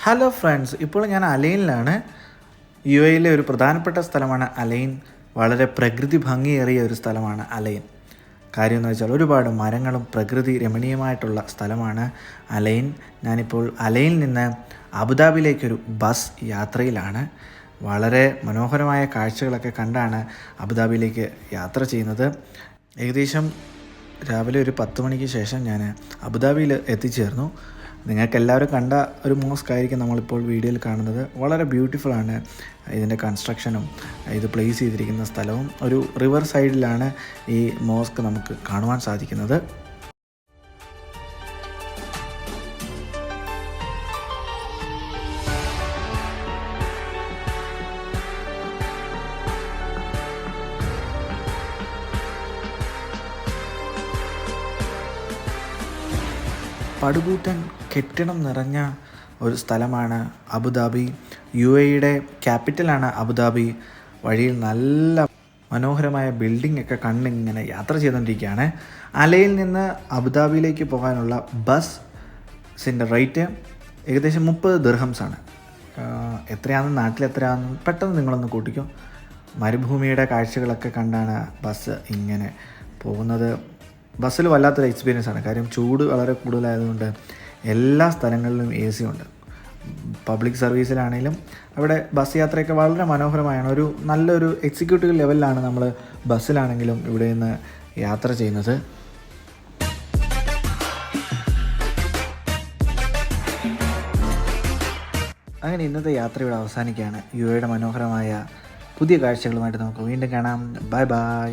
Hello friends, ഇപ്പോൾ ഞാൻ അലൈനിലാണ്. U എയിലെ ഒരു പ്രധാനപ്പെട്ട സ്ഥലമാണ് അലൈൻ. വളരെ പ്രകൃതി ഭംഗിയേറിയ ഒരു സ്ഥലമാണ് അലൈൻ. കാര്യം എന്ന് വെച്ചാൽ ഒരുപാട് മരങ്ങളും പ്രകൃതി രമണീയമായിട്ടുള്ള സ്ഥലമാണ് അലൈൻ. ഞാനിപ്പോൾ അലൈനിൽ നിന്ന് അബുദാബിയിലേക്കൊരു ബസ് യാത്രയിലാണ്. വളരെ മനോഹരമായ കാഴ്ചകളൊക്കെ കണ്ടാണ് അബുദാബിയിലേക്ക് യാത്ര ചെയ്യുന്നത്. ഏകദേശം രാവിലെ ഒരു 10 മണിക്ക് ശേഷം ഞാൻ അബുദാബിയിൽ എത്തിച്ചേർന്നു. നിങ്ങൾക്കെല്ലാവരും കണ്ട ഒരു മോസ്ക് ആയിരിക്കും നമ്മളിപ്പോൾ വീഡിയോയിൽ കാണുന്നത്. വളരെ ബ്യൂട്ടിഫുള്ളാണ് ഇതിൻ്റെ കൺസ്ട്രക്ഷനും ഇത് പ്ലേസ് ചെയ്തിരിക്കുന്ന സ്ഥലവും. ഒരു റിവർ സൈഡിലാണ് ഈ മോസ്ക് നമുക്ക് കാണുവാൻ സാധിക്കുന്നത്. പടുകൂറ്റൻ കെട്ടിടം നിറഞ്ഞ ഒരു സ്ഥലമാണ് അബുദാബി. യു എയുടെ ക്യാപിറ്റലാണ് അബുദാബി. വഴിയിൽ നല്ല മനോഹരമായ ബിൽഡിംഗ് ഒക്കെ കണ്ടിങ്ങനെ യാത്ര ചെയ്തുകൊണ്ടിരിക്കുകയാണ്. അലയിൽ നിന്ന് അബുദാബിയിലേക്ക് പോകാനുള്ള ബസ്സിൻ്റെ റേറ്റ് ഏകദേശം 30 ദിർഹംസാണ്. എത്രയാണെന്ന് നാട്ടിലെത്രയാണെന്ന് പെട്ടെന്ന് നിങ്ങളൊന്ന് കൂട്ടിക്കോ. മരുഭൂമിയുടെ കാഴ്ചകളൊക്കെ കണ്ടാണ് ബസ് ഇങ്ങനെ പോകുന്നത്. ബസ്സിൽ വല്ലാത്തൊരു എക്സ്പീരിയൻസ് ആണ്. കാര്യം ചൂട് വളരെ കൂടുതലായതുകൊണ്ട് എല്ലാ സ്ഥലങ്ങളിലും AC ഉണ്ട്. പബ്ലിക് സർവീസിലാണെങ്കിലും അവിടെ ബസ് യാത്രയൊക്കെ വളരെ മനോഹരമായാണ്. ഒരു നല്ലൊരു എക്സിക്യൂട്ടീവ് ലെവലിലാണ് നമ്മൾ ബസ്സിലാണെങ്കിലും ഇവിടെ നിന്ന് യാത്ര ചെയ്യുന്നത്. അങ്ങനെ ഇന്നത്തെ യാത്ര ഇവിടെ അവസാനിക്കുകയാണ്. യു എയുടെ മനോഹരമായ പുതിയ കാഴ്ചകളുമായിട്ട് നമുക്ക് വീണ്ടും കാണാം. Bye bye.